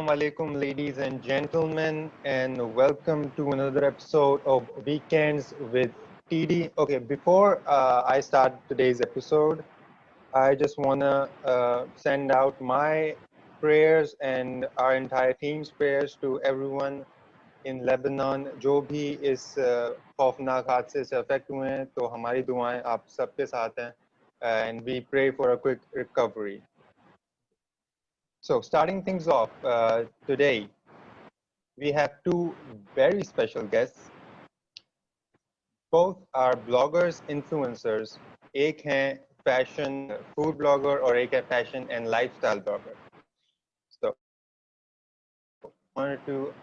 Assalamu alaikum, ladies and gentlemen, and welcome to another episode of Weekends with TD. Okay, before I start today's episode, I just want to send out my prayers and our entire team's prayers to everyone in Lebanon. जो भी इस खौफनाक हादसे से affect हुए हैं, तो हमारी दुआएं आप सबके साथ हैं, and we pray for a quick recovery. So starting things off today, we have two very special guests. Both are bloggers, influencers. एक हैं fashion food blogger और एक है fashion and lifestyle blogger. So I wanted to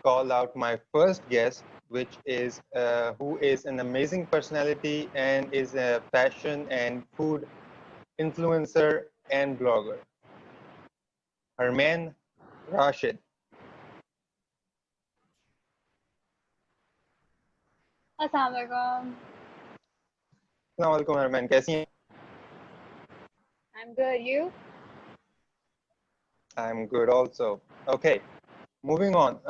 call out my first guest, which is who is an amazing personality and is a fashion and food influencer and blogger. Harman Rashid. अस्सलाम वालेकुम। अस्सलाम वालेकुम हरमान, कैसी हैं? I'm good. You? I'm good also. Okay, moving on.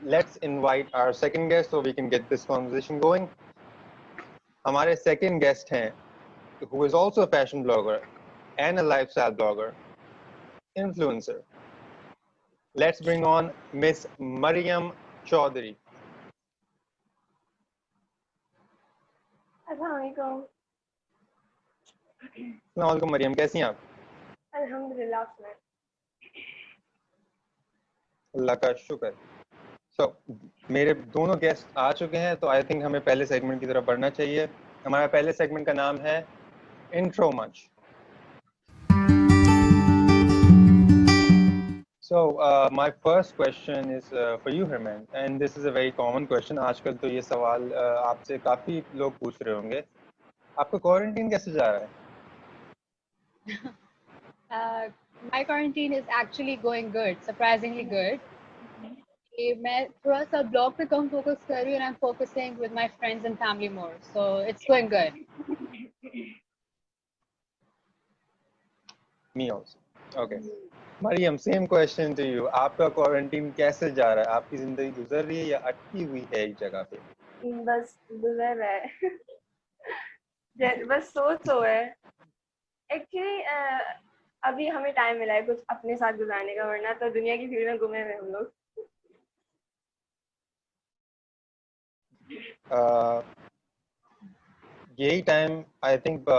Let's invite our second guest so we can get this conversation going. हमारे second guest हैं, who is also a fashion blogger and a lifestyle blogger, influencer. Let's bring on Miss Mariam Chaudhary. अस्सलाम वालेकुम। अस्सलाम वालेकुम मरियम, कैसी हैं आप? अल्हम्दुलिल्लाह मैं। अल्लाह का शुक्र। So, मेरे दोनों गेस्ट आ चुके हैं, तो आई थिंक हमें पहले सेगमेंट की तरफ बढ़ना चाहिए। हमारा पहले सेगमेंट का नाम है इंट्रो मंच। So my first question is for you, Herman, and this is a very common question. आजकल तो ये सवाल आपसे काफी लोग पूछ रहे होंगे। आपका क्वारंटीन कैसे जा रहा है? My quarantine is actually going good, surprisingly good. मैं थोड़ा सा blog पे कम focus कर रही हूँ and I'm focusing with my friends and family more, so it's going good. Me also. Okay. Mariam, same question to you. आपका quarantine कैसे जा रहा है? आपकी जिंदगी गुजर रही है या अटकी हुई है एक जगह पे? बस गुजर रहा है। बस सो है। एक्चुअली अभी हमें टाइम मिला है कुछ अपने साथ गुजारने का, वरना तो दुनिया की भीड़ में घूमे हुए हम लोग। यही टाइम आई थिंक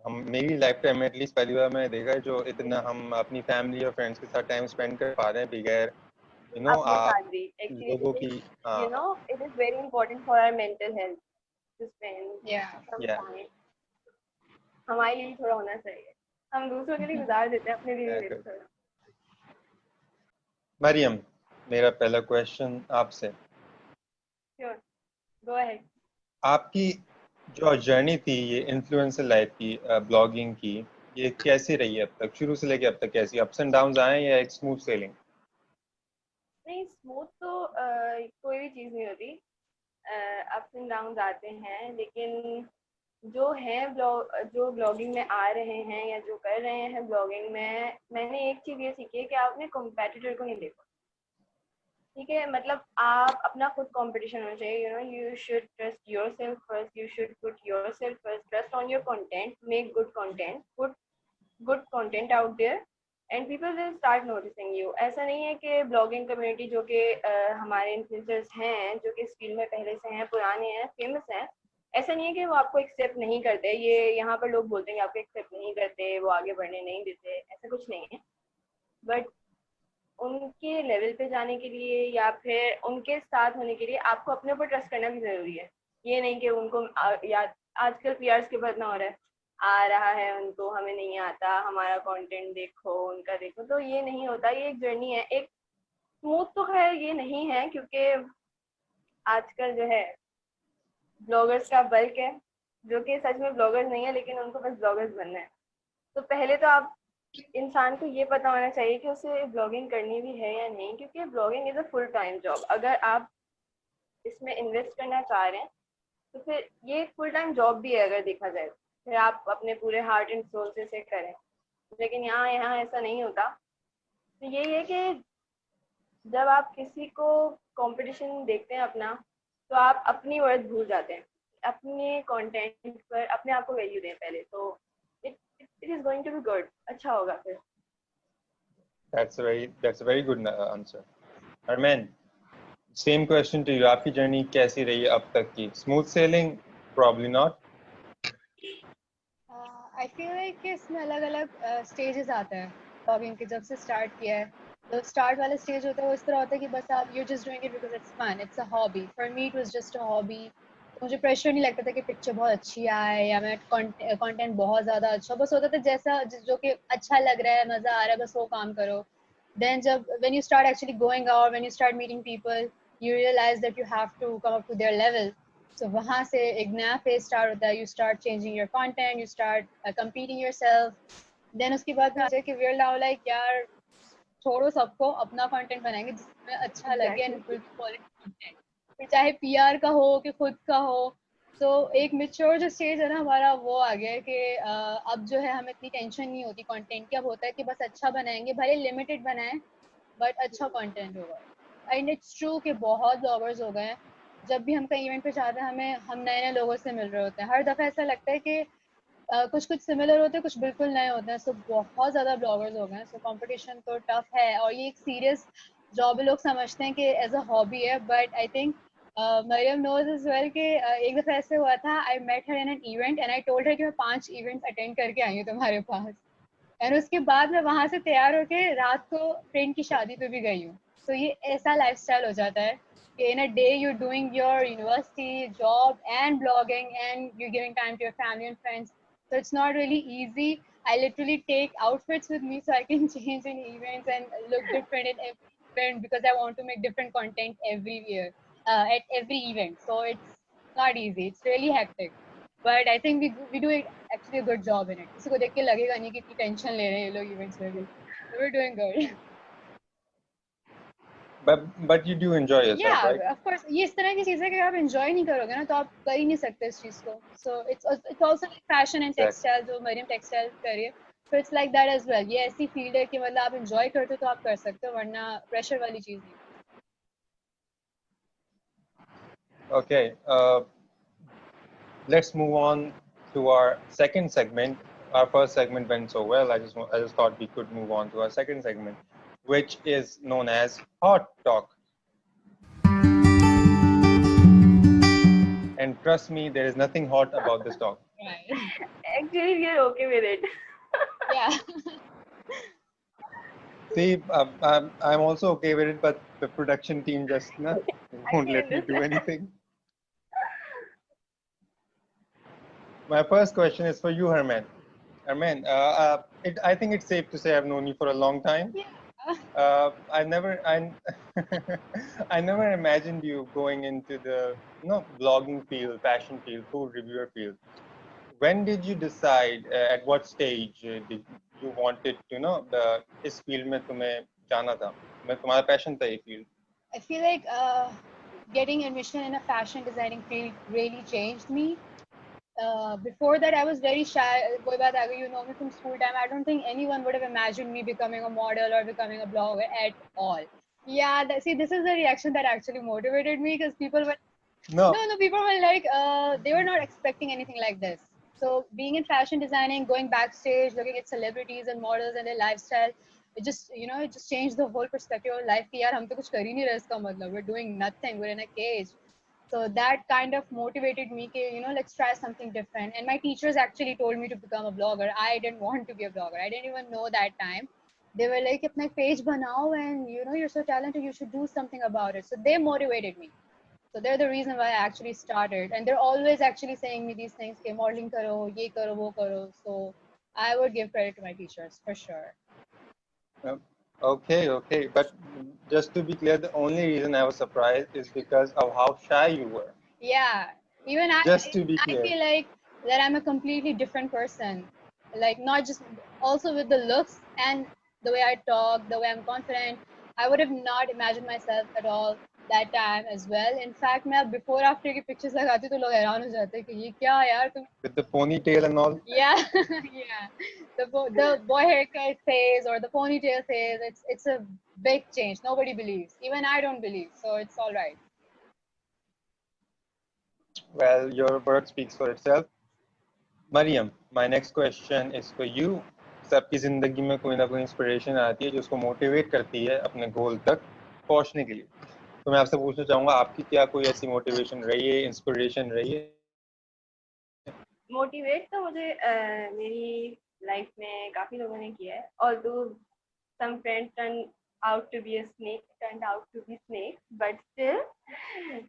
हम मेरी लाइफ टाइम में एटलीस्ट पहली बार मैंने देखा है जो इतना हम अपनी फैमिली और फ्रेंड्स के साथ टाइम स्पेंड कर पा रहे हैं बगैर अपने साथ भी लोगों की it is very important for our mental health to spend some time. हमारे लिए थोड़ा होना चाहिए। हम दूसरों के लिए गुजार देते हैं, अपने लिए नहीं थोड़ा। मरियम, मेरा पहला क्वेश्चन आपसे। Sure, go ahead. आपकी जो जर्नी थी ये इन्फ्लुएंसर लाइफ की, ब्लॉगिंग की, ये कैसी रही है अब तक? शुरू से लेके अब तक कैसी? अप्स एंड डाउन्स आए या एक स्मूथ सेलिंग? नहीं, स्मूथ तो कोई भी चीज़ नहीं होती। अप्स एंड डाउन्स आते हैं, लेकिन जो ब्लॉगिंग में आ रहे हैं या जो कर रहे हैं ब्लॉगिंग में, मैंने एक चीज़ ये सीखी है कि आप अपने कॉम्पिटिटर को नहीं देखो। ठीक है, मतलब आप अपना खुद कंपटीशन होना चाहिए। You should trust yourself first, you should put yourself first, trust on your content, make good content, put good content out there and people will start noticing you. ऐसा नहीं है कि ब्लॉगिंग कम्युनिटी जो कि हमारे influencers हैं, जो कि इस फील्ड में पहले से हैं, पुराने हैं, फेमस हैं, ऐसा नहीं है कि वो आपको एक्सेप्ट नहीं करते। ये यहाँ पर लोग बोलते हैं कि आपको एक्सेप्ट नहीं करते, वो आगे बढ़ने नहीं देते, ऐसा कुछ नहीं है। बट उनके लेवल पे जाने के लिए या फिर उनके साथ होने के लिए आपको अपने ऊपर ट्रस्ट करना भी ज़रूरी है। ये नहीं कि उनको याद, आजकल पीआर्स के बाद ना हो रहा है, आ रहा है उनको, हमें नहीं आता, हमारा कंटेंट देखो, उनका देखो, तो ये नहीं होता। ये एक जर्नी है। एक स्मूथ तो खैर ये नहीं है, क्योंकि आजकल जो है ब्लॉगर्स का बल्क है जो कि सच में ब्लॉगर्स नहीं है, लेकिन उनको बस ब्लॉगर्स बनना है। तो पहले तो आप इंसान को ये पता होना चाहिए कि उसे ब्लॉगिंग करनी भी है या नहीं, क्योंकि blogging is a full time job. अगर आप इसमें इन्वेस्ट करना चाह रहे हैं तो फिर ये फुल टाइम जॉब भी है, अगर देखा जाए। फिर आप अपने पूरे हार्ट एंड सोल से करें, लेकिन यहाँ ऐसा नहीं होता। तो यही है कि जब आप किसी को कंपटीशन देखते हैं अपना, तो आप अपनी वर्थ भूल जाते हैं। अपने कंटेंट पर अपने आप को वैल्यू दें पहले, तो it it is going to be good, अच्छा होगा फिर। that's a very good answer. Arman, same question to you. आपकी जर्नी कैसी रही है अब तक की? Smooth sailing? Probably not. I feel like कि इसमें अलग अलग स्टेजेस आते हैं ब्लॉगिंग के। जब से स्टार्ट किया है, तो स्टार्ट वाला स्टेज होता है वो इस तरह होता है कि बस आप you just doing it because it's fun, it's a hobby. For me it was just a hobby. मुझे प्रेशर नहीं लगता था कि पिक्चर बहुत अच्छी आए या मैं कंटेंट बहुत ज़्यादा अच्छा, बस होता था जैसा जो कि अच्छा लग रहा है, मज़ा आ रहा है, बस वो काम करो। देन जब when you start actually going out, when you start meeting people, you realize that you have to come up to their level. So वहाँ से एक नया फेज स्टार्ट होता है। You start changing your content, you start competing yourself. Then उसके बाद मुझे कि we're now like यार छोड़ो सबको, अपना कंटेंट बनाएंगे जिसमें अच्छा लगे and exactly. Will be quality content, फिर चाहे पीआर का हो कि खुद का हो। तो एक मेच्योर जो स्टेज है ना हमारा, वो आ गया है कि अब जो है हमें इतनी टेंशन नहीं होती कंटेंट की। अब होता है कि बस अच्छा बनाएंगे, भले लिमिटेड बनाएं बट अच्छा कंटेंट होगा। एंड इट्स ट्रू कि बहुत ब्लॉगर्स हो गए हैं। जब भी हम कहीं इवेंट पे जाते हैं, हम नए नए लोगों से मिल रहे होते हैं। हर दफ़ा ऐसा लगता है कि कुछ कुछ सिमिलर होते हैं, कुछ बिल्कुल नए होते हैं। सो बहुत ज़्यादा ब्लॉगर्स हो गए हैं। सो कंपटीशन तो टफ है और ये एक सीरियस जॉब लोग समझते हैं कि एज अ हॉबी है। But I think Mariam knows is well कि एक दफ़ा ऐसे हुआ था, I met her in an event and I told her कि मैं 5 इवेंट्स अटेंड करके आई हूँ तुम्हारे पास। और उसके बाद मैं वहां से तैयार होके रात को फ्रेंड की शादी पे भी गई हूँ। तो ये ऐसा लाइफस्टाइल हो जाता है कि in a day you doing your university job and blogging and you giving time to your family and friends. So it's not really easy. I literally take outfits with me so I can change in events and look different in every event because I want to make different content every year, at every event. So it's not easy. It's really hectic. But I think we do actually a good job in it. किसी को देख के लगेगा नहीं कि इतनी tension ले रहे हैं ये लोग इवेंट्स में भी। So we're doing good. But you do enjoy yourself, Yeah, right? of course. ये इस तरह की चीजें कि आप enjoy नहीं करोगे ना तो आप कर ही नहीं सकते इस चीज को। So it's also like fashion and Exactly. textile, जो मरियम टेक्सटाइल कर रही है। So it's like that as well. ये ऐसी फील्ड है कि मतलब आप enjoy करते हो तो आप कर सकते हो, वरना प्रेशर वाली चीज नहीं। Okay. Let's move on to our second segment. Our first segment went so well. I just thought we could move on to our second segment, which is known as Hot Talk. And trust me, there is nothing hot about this talk. Right. Actually we are okay with it. Yeah. See, I'm also okay with it, but the production team just I won't can let me do understand. anything. My first question is for you, Herman. Herman, I think it's safe to say I've known you for a long time. Yeah. I never, I never imagined you going into the, blogging field, fashion field, food reviewer field. When did you decide? At what stage did you wanted to, इस field में तुम्हें जाना था? तुम्हारा passion था ये field. I feel like getting admission in a fashion designing field really changed me. Before that, I was very shy. Koi baat aa gayi, you know me from school time. I don't think anyone would have imagined me becoming a model or becoming a blogger at all. Yeah, see, this is the reaction that actually motivated me because people were No. no, people were like, they were not expecting anything like this. So being in fashion designing, going backstage, looking at celebrities and models and their lifestyle, it just, it just changed the whole perspective of life. कि यार हम तो कुछ कर ही नहीं रहे इसका मतलब, we're doing nothing, we're in a cage. So that kind of motivated me कि, let's try something different. And my teachers actually told me to become a blogger. I didn't want to be a blogger. I didn't even know that time. They were like, अपना page banao and you're so talented, you should do something about it. So they motivated me. So they're the reason why I actually started. And they're always actually saying me these things, कि modeling karo, ye karo, wo karo. So I would give credit to my teachers for sure. Okay. But just to be clear, the only reason I was surprised is because of how shy you were. Yeah, even Just to be I clear. feel like that I'm a completely different person. Like not just also with the looks and the way I talk, the way I'm confident. I would have not imagined myself at all that time as well. In fact, मैं अब before after की pictures लगाती हूँ तो लोग हैरान हो जाते हैं कि ये क्या यार तुम. With the ponytail and all. Yeah, yeah. The boy haircut phase or the ponytail phase, it's a big change. Nobody believes. Even I don't believe. So it's all right. Well, your work speaks for itself. Mariam, my next question is for you. सबकी जिंदगी में कोई ना कोई inspiration आती है जो उसको मोटिवेट करती है अपने गोल तक पहुंचने के लिए. तो मैं आपसे पूछना चाहूंगा आपकी क्या कोई ऐसी मोटिवेशन रही है, इंस्पिरेशन रही है? मोटिवेट तो मुझे मेरी लाइफ में काफी लोगों ने किया है. Although some friends turned out to be snakes, but still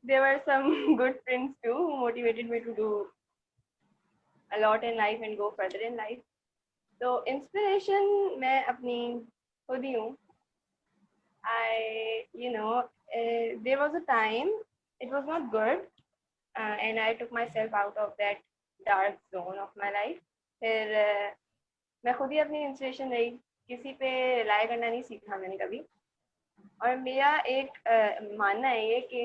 there were some good friends too who motivated me to do a lot in life and go further in life. So inspiration मैं अपनी खुद ही हूँ. There was a time it was not good, and I took myself out of that dark zone of my life. फिर मैं खुद ही अपनी inspiration रही. किसी पे रिलाई करना नहीं सीखा मैंने कभी. और मेरा एक मानना है ये कि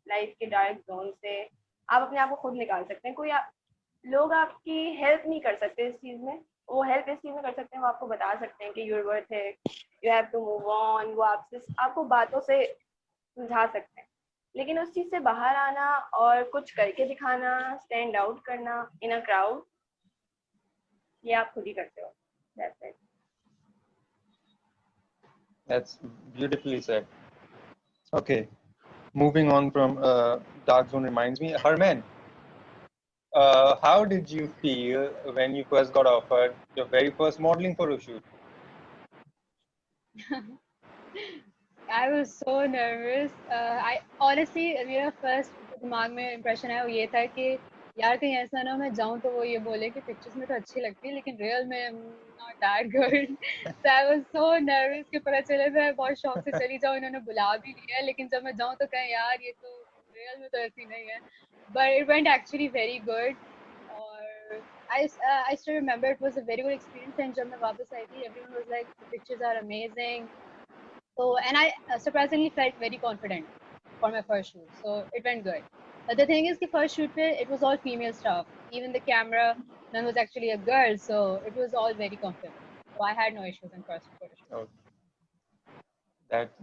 लाइफ के डार्क जोन से आप अपने आप को खुद निकाल सकते हैं. लोग आपकी हेल्प नहीं कर सकते इस चीज़ में. वो हेल्प इस चीज़ में कर सकते हैं, वो आपको बता सकते हैं कि यूर वर्थ है, you have to move on. वो आपको बातों से सुलझा सकते हैं. लेकिन उस चीज़ से बाहर आना और कुछ करके दिखाना, स्टैंड आउट करना इन अ क्राउड, ये आप खुद ही करते हो. That's it. That's beautifully said. Okay, moving on from dark zone reminds me, Harman, how did you feel when you first got offered your very first modeling photo shoot? I was so nervous. I honestly मेरा first दिमाग में impression है वो ये था कि यार कहीं ऐसा ना मैं जाऊँ तो वो ये बोले कि पिक्चर्स में तो अच्छी लगती है लेकिन रियल में not that good. So I was so nervous कि पता चले मैं बहुत शौक से चली जाऊँ, इन्होंने बुला भी लिया लेकिन जब मैं जाऊँ तो कहें यार ये तो रियल में तो ऐसी नहीं है. But it went actually very good. और I still remember it was a very good experience. And जब मैं वापस आई थी everyone was like the pictures are amazing. So, and I surprisingly felt very confident for my first shoot. So it went good. But the thing is, the first shoot, it was all female stuff. Even the cameraman was actually a girl, so it was all very comfortable. So I had no issues in first photo shoot. Oh,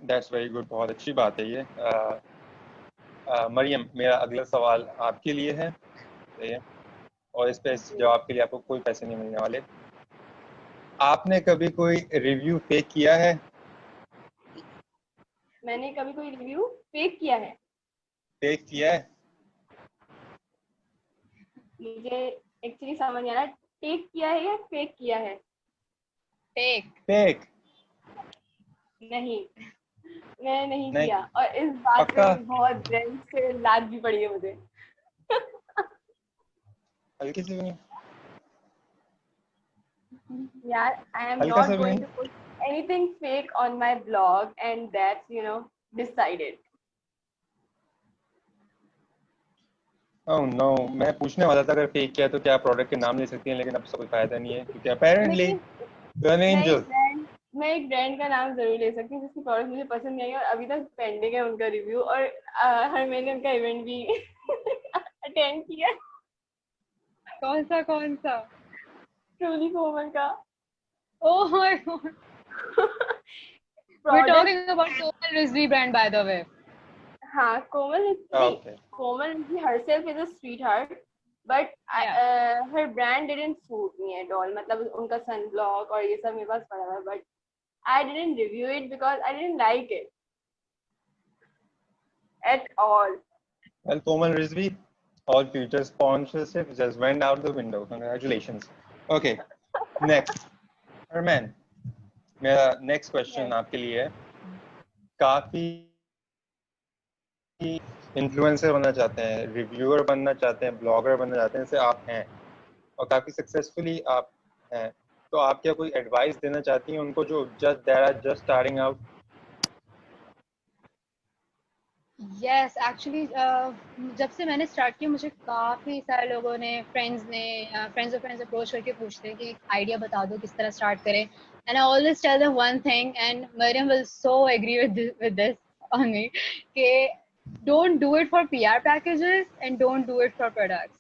that's very good. बहुत अच्छी बात है ये. मरियम, मेरा अगला सवाल आपके लिए है. सही है. और इस पे जवाब के लिए आपको कोई पैसे नहीं मिलने वाले. आपने कभी कोई रिव्यू फेक किया है? मैंने कभी कोई रिव्यू फेक किया है? फेक किया है? मुझे एक्चुअली समझ नहीं आ रहा, टेक किया है या फेक किया है? Fake. फेक नहीं, मैं नहीं नहीं. किया. और इस बात पे पक्का? बहुत ब्रेन से लात भी पड़ी है मुझे. हल्की सी भी नहीं? यार, I am हल्का सा not भी going नहीं? to put anything fake on my blog, and that's decided. Oh no, मैं पूछने वाला था अगर फेक किया तो क्या प्रोडक्ट के नाम ले सकती हैं, लेकिन अब कोई फायदा नहीं है क्योंकि अपेरेंटली यू एन एंजल. मैं एक ब्रांड का नाम जरूर ले सकती हूँ जिसकी प्रोडक्ट मुझे पसंद नहीं आई और अभी तक पेंडिंग है उनका रिव्यू. और हर महीने उनका इवेंट भी अटेंड किया. कौन सा? ट्रूली कोमल का. Oh my god. We're talking about Komal Rizvi brand, by the way. हाँ, कोमल Okay. Komal herself is a sweetheart, but her brand didn't suit me at all. मतलब उनका sunblock और ये सब मेरे पास पड़ा है, but I didn't review it because I didn't like it at all. Well, Komal Rizvi, all future sponsorship just went out the window. Congratulations. Okay, next. Herman, मेरा next question आपके लिए है. काफी इन्फ्लुएंसर बनना चाहते हैं, रिव्यूअर बनना चाहते हैं, ब्लॉगर बनना चाहते हैं, जैसे आप हैं और काफी सक्सेसफुली आप हैं, तो आप क्या कोई एडवाइस देना चाहती हैं उनको जो just starting out? Yes actually जब से मैंने स्टार्ट किया मुझे काफ़ी सारे लोगों ने फ्रेंड्स ऑफ फ्रेंड्स अप्रोच करके पूछते हैं कि आइडिया बता दो किस तरह स्टार्ट करें and I always tell them one thing and Mariam will so agree with this on me कि don't do it for PR packages and don't do it for products.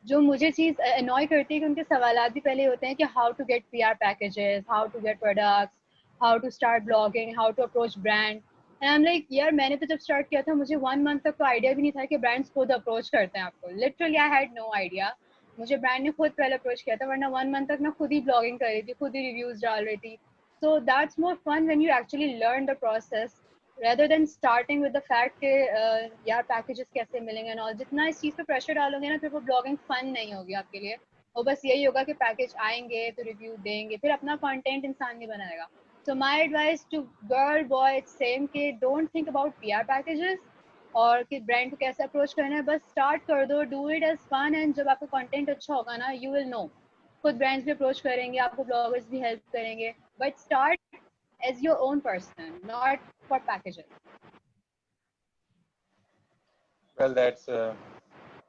जो मुझे चीज़ अनॉय करती है कि उनके सवालात भी पहले होते हैं कि how to get PR packages, how to get products, how to start blogging, how to approach brand. And I am like यार मैंने तो जब स्टार्ट किया था मुझे 1 मंथ तक तो आइडिया भी नहीं था कि ब्रांड्स खुद अप्रोच करते हैं आपको। Literally I had no idea. मुझे ब्रांड ने खुद पहले अप्रोच किया था, वरना 1 मंथ तक मैं खुद ही ब्लॉगिंग कर रही थी, खुद ही रिव्यूज डाल रही थी। So that's more fun when you actually learn the process rather than starting with the fact कि यार पैकेजेस कैसे मिलेंगे एंड ऑल। जितना इस चीज़ पे प्रेशर डालोगे ना फिर वो ब्लॉगिंग फन नहीं होगी आपके लिए। और बस यही होगा कि पैकेज आएंगे तो रिव्यू देंगे, फिर अपना कंटेंट इंसान नहीं बनाएगा। So my advice to girl boy it's same कि don't think about PR packages और कि ब्रांड को कैसे अप्रोच करना है, बस स्टार्ट कर दो, do it as fun and जब आपका कंटेंट अच्छा होगा ना यू विल नो। खुद ब्रांड्स भी अप्रोच करेंगे आपको, ब्लॉगर्स भी हेल्प करेंगे, but start as your own person not for packages. Well, that's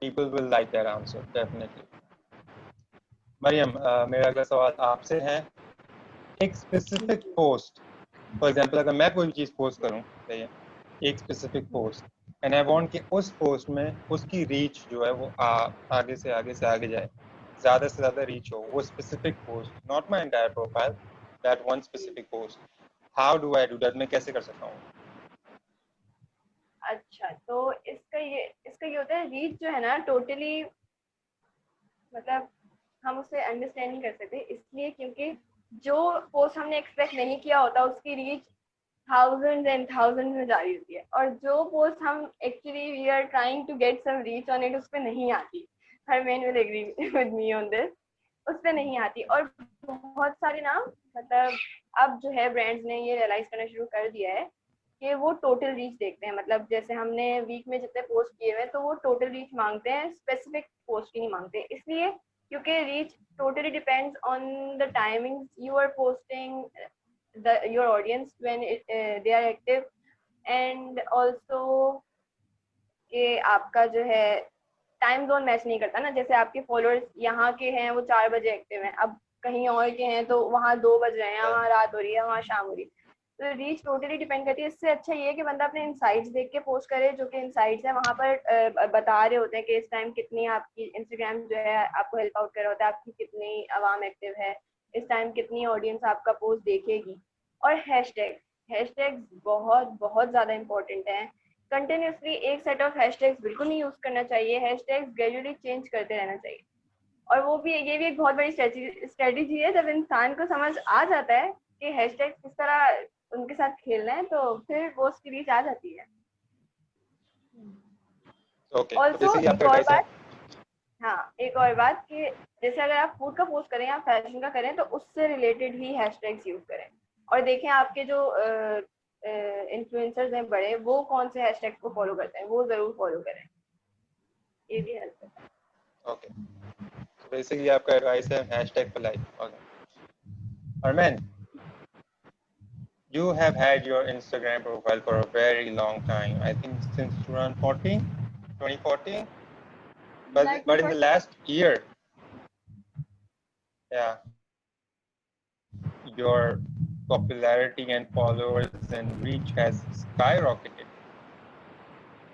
people will like that answer definitely. Mariam, मेरा अगला सवाल आपसे है। एक स्पेसिफिक पोस्ट, फॉर एग्जांपल अगर मैं कोई चीज़ पोस्ट करूं, सही है, एक specific post and I want कि उस पोस्ट में उसकी रीच जो है वो आगे से आगे से आगे जाए, ज़्यादा से ज़्यादा रीच हो वो specific post, not my entire profile, that one specific post. How do I do that? मैं कैसे कर सकता हूँ? अच्छा, तो इसका ये होता है, रीच जो है ना टोटली, मतलब हम उसे अंडरस्टैंड नहीं कर सकते, इसलिए क्योंकि जो पोस्ट हमने एक्सपेक्ट नहीं किया होता उसकी रीच थाउजेंड एंड थाउजेंड में जा रही होती है, और जो पोस्ट हम actually we are trying to get some reach on it उस पर नहीं आती। Harman will agree with me on this, उस पर नहीं आती। और बहुत सारे ना, मतलब अब जो है ब्रांड्स ने ये रियलाइज करना शुरू कर दिया है कि वो टोटल रीच देखते हैं। मतलब जैसे हमने वीक में जितने पोस्ट किए हुए तो वो टोटल रीच मांगते हैं, स्पेसिफिक पोस्ट की नहीं मांगते। इसलिए क्योंकि reach totally depends on the timings you are posting your audience when they are active, and also कि आपका जो है टाइम जोन मैच नहीं करता ना। जैसे आपके फॉलोअर्स यहाँ के हैं वो 4 बजे एक्टिव हैं, अब कहीं और के हैं तो वहाँ 2 बज रहे हैं, वहाँ रात हो रही है, वहाँ शाम हो रही है। तो रीच टोटली डिपेंड करती है। इससे अच्छा ये है कि बंदा अपने इनसाइट्स देख के पोस्ट करे, जो कि इनसाइट्स है वहाँ पर बता रहे होते हैं कि इस टाइम कितनी आपकी इंस्टाग्राम जो है आपको हेल्प आउट कर रहा होता है, आपकी कितनी आवाम एक्टिव है, इस टाइम कितनी ऑडियंस आपका पोस्ट देखेगी। और हैशटैग्स बहुत बहुत ज़्यादा इंपॉर्टेंट है। कंटिन्यूसली एक सेट ऑफ हैशटैग्स बिल्कुल नहीं यूज करना चाहिए, हैशटैग्स ग्रेजुअली चेंज करते रहना चाहिए। और ये भी एक बहुत बड़ी स्ट्रेटेजी है। जब इंसान को समझ आ जाता है कि हैशटैग किस तरह उनके साथ खेलना है तो फिर वो उसकी रीच आ जाती है। ओके, तो ऑल्सो बेसिकली एक आपका और एडवाइस है। बात, हाँ एक और बात कि जैसे अगर आप फूड का पोस्ट करें या फैशन का करें तो उससे रिलेटेड ही हैशटैग्स यूज करें। और देखें आपके जो इन्फ्लुएंसर्स हैं बड़े, वो कौन से हैशटैग को फॉलो करते हैं, वो जरूर फॉलो करें, ये भी हेल्प करता है। ओके, तो बेसिकली आपका एडवाइस है hashtag for life. Okay, Armaan, you have had your Instagram profile for a very long time. I think since 2014, but in the last year, yeah, your popularity and followers and reach has skyrocketed.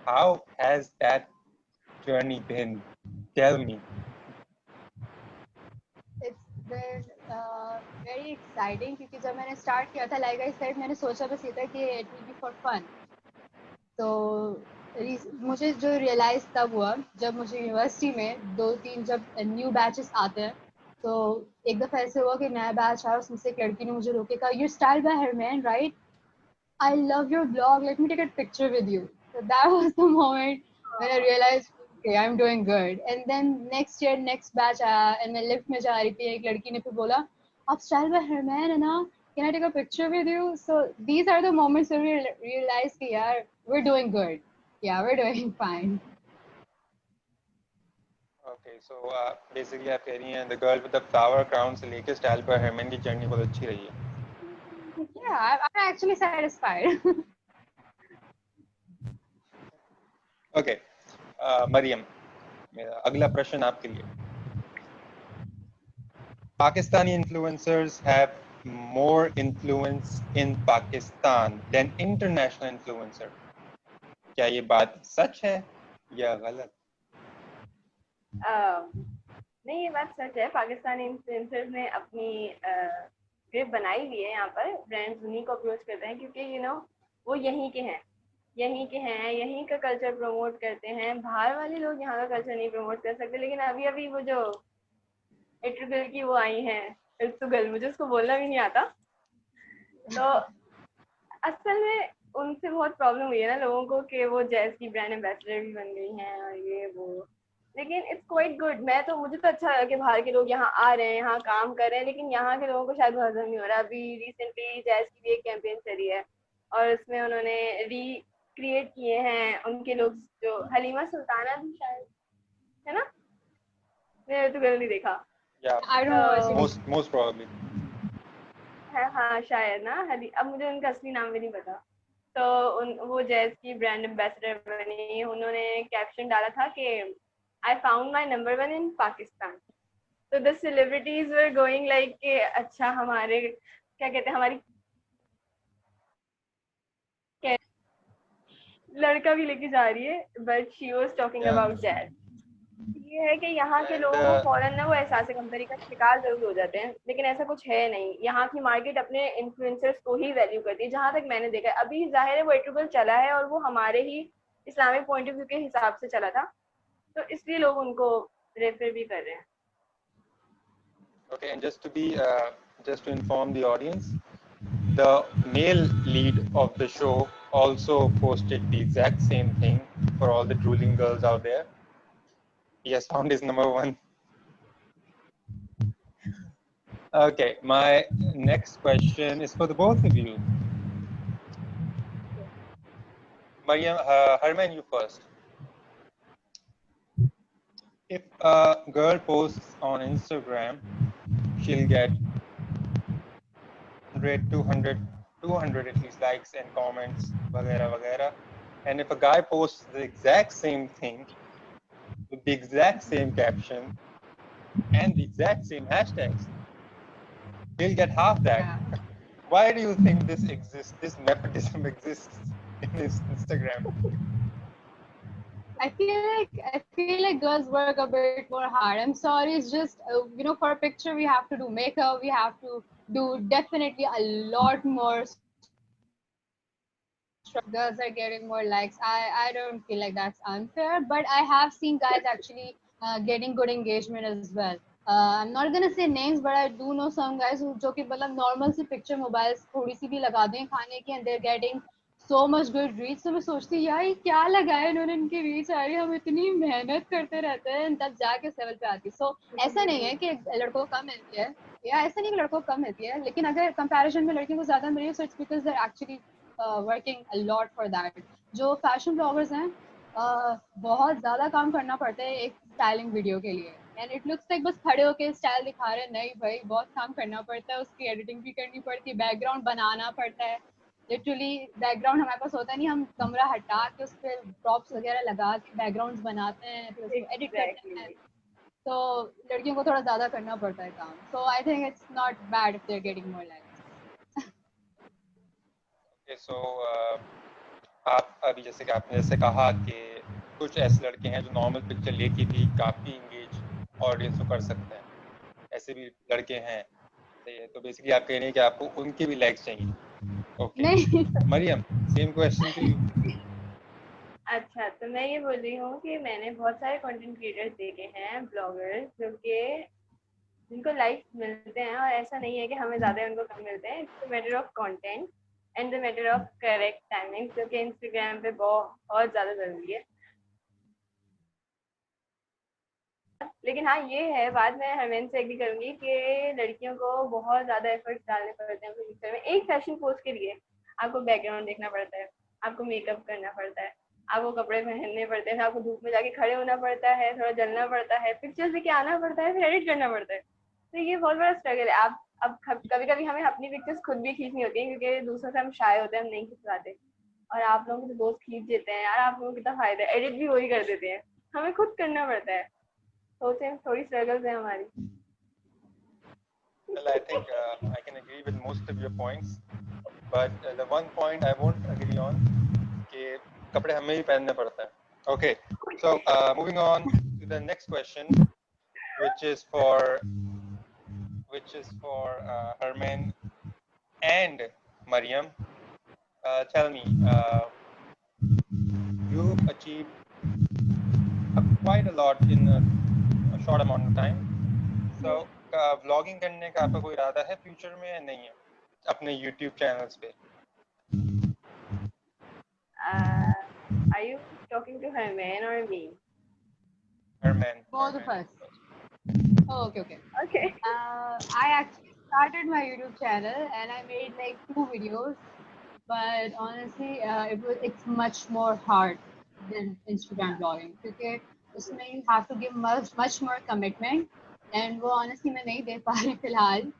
How has that journey been? Tell me. It's been very exciting क्योंकि जब मैंने start किया था like I said मैंने सोचा बस ये था कि it will be for fun. तो मुझे जो रियलाइज तब हुआ जब मुझे यूनिवर्सिटी में 2-3 जब न्यू बैचेस आते हैं तो एक दफ़ा ऐसे हुआ कि नया बैच आया, उसमें से एक लड़की ने मुझे रोके कहा you style by Harman right, I love your blog. Let me take a picture with you. So that was the moment when I realized, okay, I'm doing good. And then next year, next batch आया and मैं lift में जा रही थी, एक लड़की ने फिर बोला, आप style by Herman है ना? Can I take a picture with you? So these are the moments where we realize कि यार, we're doing good. Yeah, we're doing fine. Okay, so basically आप कह रही हैं the girl with the flower crown से लेके style पर हेमन की जर्नी बहुत अच्छी रही है. Yeah, I'm actually satisfied. Okay Mariam, मेरा अगला प्रश्न आपके लिए। Pakistani influencers have more influence in Pakistan than international influencer. क्या ये बात सच है या गलत? नहीं, ये बात सच है। पाकिस्तानी इन्फ्लुएंसर्स ने अपनी ग्रिप बनाई हुई है। यहाँ पर ब्रांड्स उन्हीं को अप्रोच करते हैं क्योंकि वो यहीं के हैं, यहीं का कल्चर प्रमोट करते हैं। बाहर वाले लोग यहाँ का कल्चर नहीं प्रमोट कर सकते। लेकिन अभी अभी वो जो इट्रगल की वो आई हैं, इर्तुगल, मुझे उसको बोलना भी नहीं आता, तो असल में उनसे बहुत प्रॉब्लम हुई है ना लोगों को कि वो जैज की ब्रांड एम्बेसडर भी बन गई हैं और ये वो। लेकिन इट्स क्वाइट गुड। मुझे तो अच्छा लगा कि बाहर के लोग यहाँ आ रहे हैं, यहाँ काम कर रहे हैं, लेकिन यहाँ के लोगों को शायद बहुत हजम नहीं हो रहा। अभी रिसेंटली जैज की भी एक कैंपेन चली है और उसमें उन्होंने रिक्रिएट किए हैं उनके लोग, जो हलीमा सुल्ताना भी शायद है ना, मैंने तो गलत नहीं देखा। Yeah, I don't know. most probably. हाँ शायद ना, अब मुझे उनका असली नाम भी नहीं पता। तो वो जैज की ब्रांड एम्बेसडर बनी। उन्होंने कैप्शन डाला था कि आई फाउंड माई नंबर 1 इन पाकिस्तान। तो the celebrities were going like कि अच्छा, हमारे क्या कहते हैं, हमारी लड़का भी लेके जा रही है, but she was talking about jazz. ये है कि यहाँ के लोगों को फौरन ना वो एहसास कमतरी का शिकार जरूर हो जाते हैं, लेकिन ऐसा कुछ है नहीं। यहाँ की मार्केट अपने इन्फ्लुएंसर्स को ही वैल्यू करती है, जहाँ तक मैंने देखा है। अभी जाहिर है वो इट्रगल चला है और वो हमारे ही इस्लामिक पॉइंट ऑफ व्यू के हिसाब से चला था, तो इसलिए लोग उनको रेफर भी कर रहे हैं। Okay, and just to inform the audience, the male lead of the show also posted the exact same thing for all the drooling girls out there. He has found his number 1. Okay, my next question is for the both of you. Mariam, Harman, you first. If a girl posts on Instagram, she'll get 100, 200 at least likes and comments, वगैरह वगैरह. And if a guy posts the exact same thing with the exact same caption and the exact same hashtags, he'll get half that. Yeah. Why do you think this exists? This nepotism exists in this Instagram? I feel like girls work a bit more hard. I'm sorry, it's just for a picture we have to do makeup, we have to do definitely a lot more. Girls are getting more likes. I don't feel like that's unfair, but I have seen guys actually getting good engagement as well. I'm not gonna say names, but I do know some guys who जो कि मतलब normal सी picture mobile थोड़ी सी भी लगा दें खाने की and they're getting so much good reach. तो मैं सोचती हूँ यार ये क्या लगाया इन्होंने, इनकी reach आ रही है, हम इतनी मेहनत करते रहते हैं तब जाके इस लेवल पे आती है. So ऐसा नहीं है कि लड़कों को कम मिलती है, या ऐसा नहीं कि लड़कों को कम मिलती है, लेकिन अगर कंपैरिजन में लड़कियों को ज्यादा मिली है, so it's because they're actually working a lot for that. जो फैशन ब्लॉगर्स हैं बहुत ज्यादा काम करना पड़ता है एक स्टाइलिंग वीडियो के लिए, एंड इट लुक्स लाइक बस खड़े होके स्टाइल दिखा रहे हैं. नहीं भाई, बहुत काम करना पड़ता है, उसकी एडिटिंग भी करनी पड़ती है, बैकग्राउंड बनाना पड़ता है. लिटरली बैकग्राउंड हमारे पास होता नहीं, हम कमरा हटा के उस पर प्रॉप्स वगैरह लगा के बैकग्राउंड्स बनाते हैं, फिर उसको एडिट करते हैं. तो लड़कियों को थोड़ा ज्यादा करना पड़ता है काम. So I think it's not bad if they are getting more likes. Okay, so आप अभी जैसे कि आपने जैसे कहा कि कुछ ऐसे लड़के हैं जो नॉर्मल पिक्चर लेके भी काफी इंगेज ऑडियंस को कर सकते हैं, ऐसे भी लड़के हैं. तो बेसिकली आप कह रहे हैं कि आपको उनके भी लाइक्स चाहिए. Okay Mariam, same question to you. अच्छा, तो मैं ये बोल रही हूँ कि मैंने बहुत सारे कंटेंट क्रिएटर्स देखे हैं, ब्लॉगर्स, जो कि जिनको लाइक्स मिलते हैं, और ऐसा नहीं है कि हमें ज़्यादा उनको कम मिलते हैं. It's matter of content and the matter of correct timing, जो कि इंस्टाग्राम पे बहुत ज़्यादा ज़रूरी है. लेकिन हाँ, ये है बात, मैं हरमैन से एग्री करूंगी कि लड़कियों को बहुत ज़्यादा एफर्ट्स डालने पड़ते हैं अपने पिक्चर में. एक फैशन पोस्ट के लिए आपको बैकग्राउंड देखना पड़ता है, आपको मेकअप करना पड़ता है, आपको कपड़े पहनने पड़ते हैं, आपको धूप में जाके खड़े होना पड़ता है, थोड़ा जलना पड़ता है, पिक्चर्स लेके आना पड़ता है, फिर एडिट करना पड़ता है. तो ये बहुत बड़ा स्ट्रगल है. आप अब कभी कभी हमें अपनी पिक्चर्स खुद भी खींचनी होती है क्योंकि दूसरों से हम शाय होते हैं, हम नहीं खिंचवाते. और आप लोगों के दोस्त खींच देते हैं यार, आप लोगों को कितना फायदा है, एडिट भी वही कर देते हैं, हमें खुद करना पड़ता है, सोचें थोड़ी स्ट्रगल्स है हमारी। Well, I think I can agree with most of your points, but the one point I won't agree on कि कपड़े हमें ही पहनने पड़ता है. Okay, so moving on to the next question, which is for Herman and Mariam. Tell me, you achieved quite a lot in a short amount of time. So, vlogging करने का आपका कोई इरादा है फ्यूचर में या नहीं है अपने YouTube चैनल्स पे? Are you talking to Herman or me? Herman. Both of us. Oh, okay. Okay. I actually started my YouTube channel and I made like 2 videos, but honestly, it's much more hard than Instagram vlogging because उसमें you have to give much more commitment, and वो honestly मैं नहीं दे पा रही फिलहाल.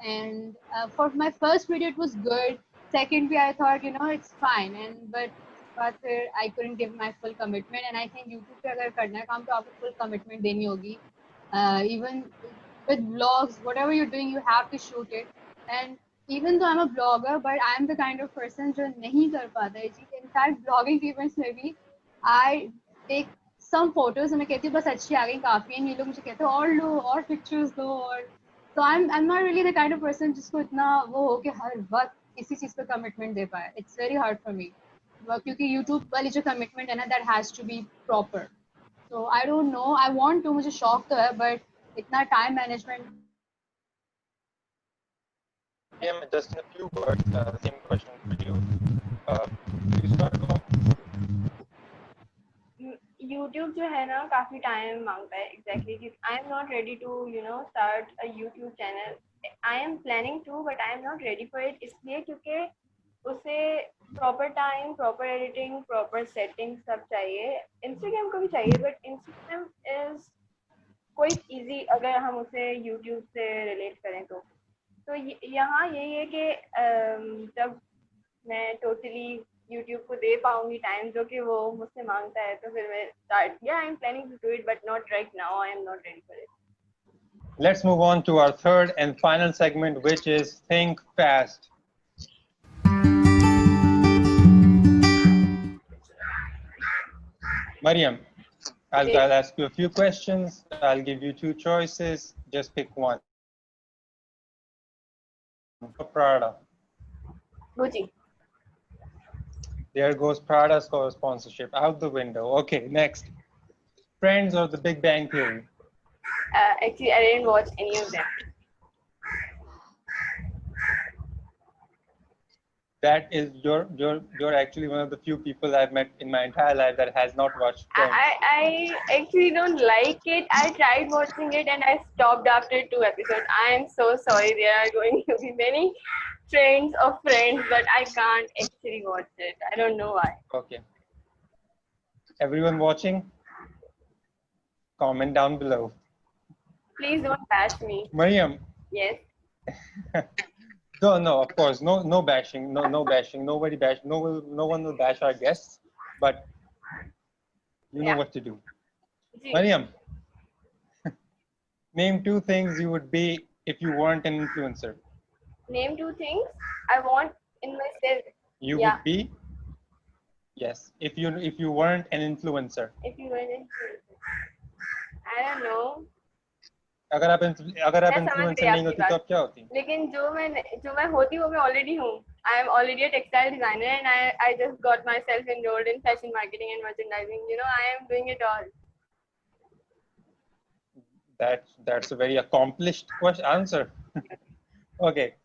And for my first video it was good. Second video I thought it's fine, but I couldn't give my full commitment, and I think YouTube पे अगर करना है काम तो आपको full commitment देनी होगी. Even with vlogs, whatever you're doing, you have to shoot it. And even though I'm a blogger, but I'm the kind of person जो नहीं कर पाता है जी. In fact, blogging events में भी I take some photos and मैं कहती हूँ बस अच्छी आ गई काफी है. ये लोग मुझे कहते हैं और लो और pictures दो और. So I'm not really the kind of person जिसको इतना वो हो कि हर वक्त इसी चीज पे commitment दे पाए. It's very hard for me. क्योंकि YouTube वाली जो commitment है ना, that has to be proper. So I don't know. I want to, मुझे शौक तो है, but इतना time management. Yeah, just in a few words, the same question for you. You start off. YouTube जो है ना काफी टाइम मांगता है exactly. I am not ready to start a YouTube channel. I am planning to, but I am not ready for it इसलिए क्योंकि उसे proper time, proper editing, proper setting सब चाहिए. Instagram को भी चाहिए, but Instagram is quite easy अगर हम उसे YouTube से relate करें तो यहाँ यही है कि जब मैं totally YouTube को दे पाऊंगी टाइम जो कि वो मुझसे मांगता है तो फिर मैं start. Yeah, I'm planning to do it, but not right now. I am not ready for it. Let's move on to our third and final segment, which is Think Fast. Mariam, I'll ask you a few questions. I'll give you 2 choices. Just pick one. Prada. Gucci. There goes Prada's sponsorship out the window. Okay, next. Friends or The Big Bang Theory? Actually, I didn't watch any of them. That is you're actually one of the few people I've met in my entire life that has not watched Friends. I actually don't like it. I tried watching it and I stopped after 2 episodes. I am so sorry. There are going to be many trends of Friends, but I can't actually watch it. I don't know why. Okay. Everyone watching? Comment down below. Please don't bash me. Mariam. Yes. No, of course, no bashing, no bashing. Nobody bash. No one will bash our guests, but you know what to do. Mariam, name 2 things you would be if you weren't an influencer. Name 2 things I want in myself. You would be. Yes, if you weren't an influencer. If you weren't an influencer, I don't know. अगर आप influencer नहीं होती तो आप क्या होती? लेकिन जो मैं होती वो मैं already हूँ. I am already a textile designer and I just got myself enrolled in fashion marketing and merchandising. I am doing it all. That's a very accomplished answer. Okay,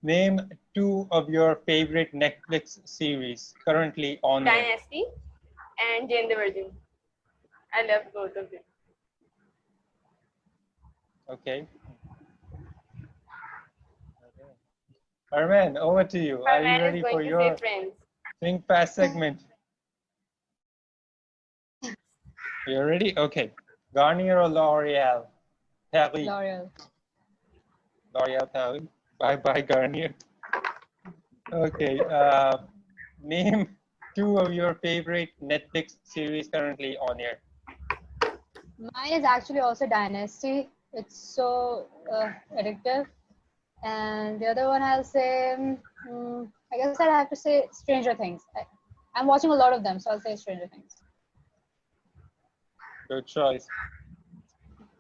name 2 of your favorite Netflix series currently on air. Dynasty and Jane the Virgin. I love both of them. Okay. Arman, over to you. Are you ready for your Think Fast segment? You're ready? Okay. Garnier or L'Oreal? Paris. L'Oreal Paris. Bye-bye, Garnier. Okay. Name two of your favorite Netflix series currently on air. Mine is actually also Dynasty. It's so addictive. And the other one I'll say, I guess I'll have to say Stranger Things. I'm watching a lot of them, so I'll say Stranger Things. Good choice.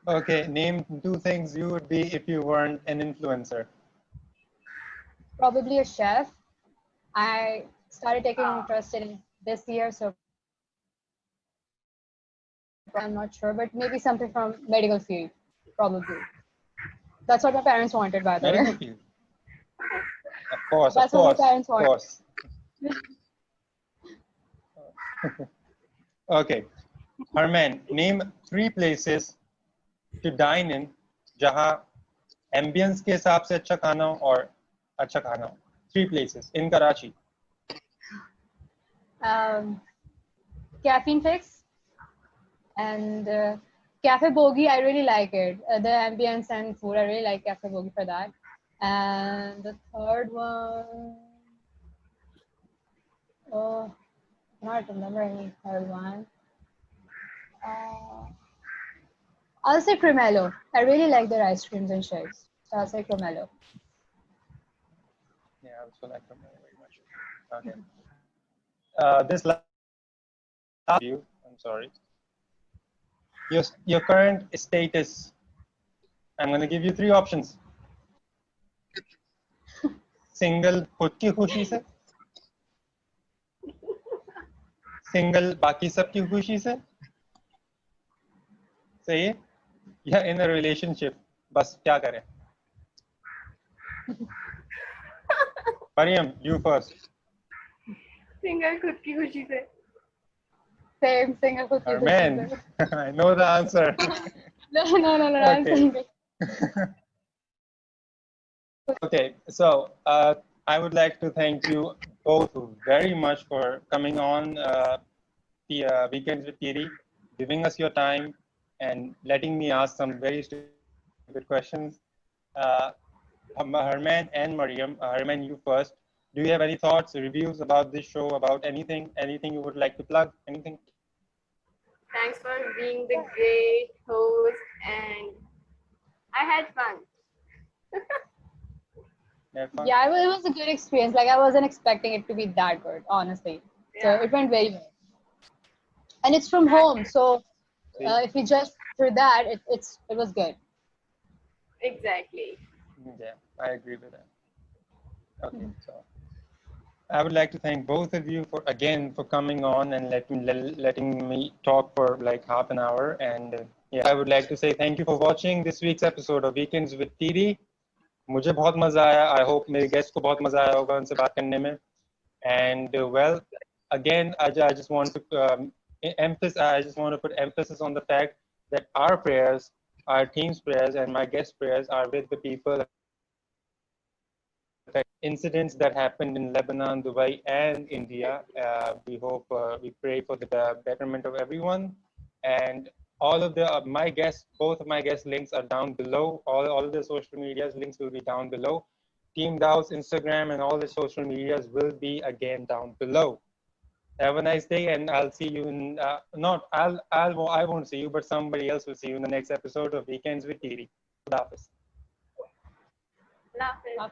Okay, name two things you would be if you weren't an influencer. Probably a chef. I started taking interest in this year, so I'm not sure, but maybe something from medical field, probably. That's what my parents wanted, by the Medical way. field. Of course, That's what my parents of wanted. course. Okay, Harman, name three places to dine in जहाँ ambience के हिसाब से अच्छा खाना हो और अच्छा खाना हो. Three places in Karachi. Caffeine Fix and Cafe Bogie. I really like it. The ambience and food. I really like Cafe Bogie for that. And the third one, oh, I not remember any third one. I'll say Cremello. I really like their ice creams and shakes. So I'll say Cremello. Yeah, I also like them very much. Okay. This last you, I'm sorry. Your current status. I'm going to give you three options. Single खुद की खुशी से, single बाकी सब की खुशी से, सही है? या in a relationship, बस क्या करें? Mariam, you first. सिंगल खुद की खुशी से. Same single cookie. Man, I know the answer. No. I'm Okay. single. Okay, so I would like to thank you both very much for coming on the Weekends with Thierry, giving us your time and letting me ask some very stupid questions. Harman and Mariam, Harman, you first. Do you have any thoughts, reviews about this show, about anything you would like to plug, anything? Thanks for being the great host, and I had fun. Yeah, it was a good experience. Like I wasn't expecting it to be that good, honestly. So Yeah. it went very well. And it's from home, so if we just through that, it was good. Exactly. Yeah, I agree with that. Okay, so I would like to thank both of you for coming on and letting me talk for like half an hour. And yeah, I would like to say thank you for watching this week's episode of Weekends with TD. मुझे बहुत मजा आया. I hope मेरे guests को बहुत मजा आया होगा उनसे बात करने में. And well, again, I just want to I just want to put emphasis on the fact that our prayers, our team's prayers, and my guest prayers are with the people. Incidents that happened in Lebanon, Dubai, and India. We pray for the betterment of everyone. And all of both of my guest links are down below. All of the social medias links will be down below. Team Dow's Instagram and all the social medias will be again down below. Have a nice day, and I'll see you in I won't see you, but somebody else will see you in the next episode of Weekends with Thierry. Khudafis. Laugh.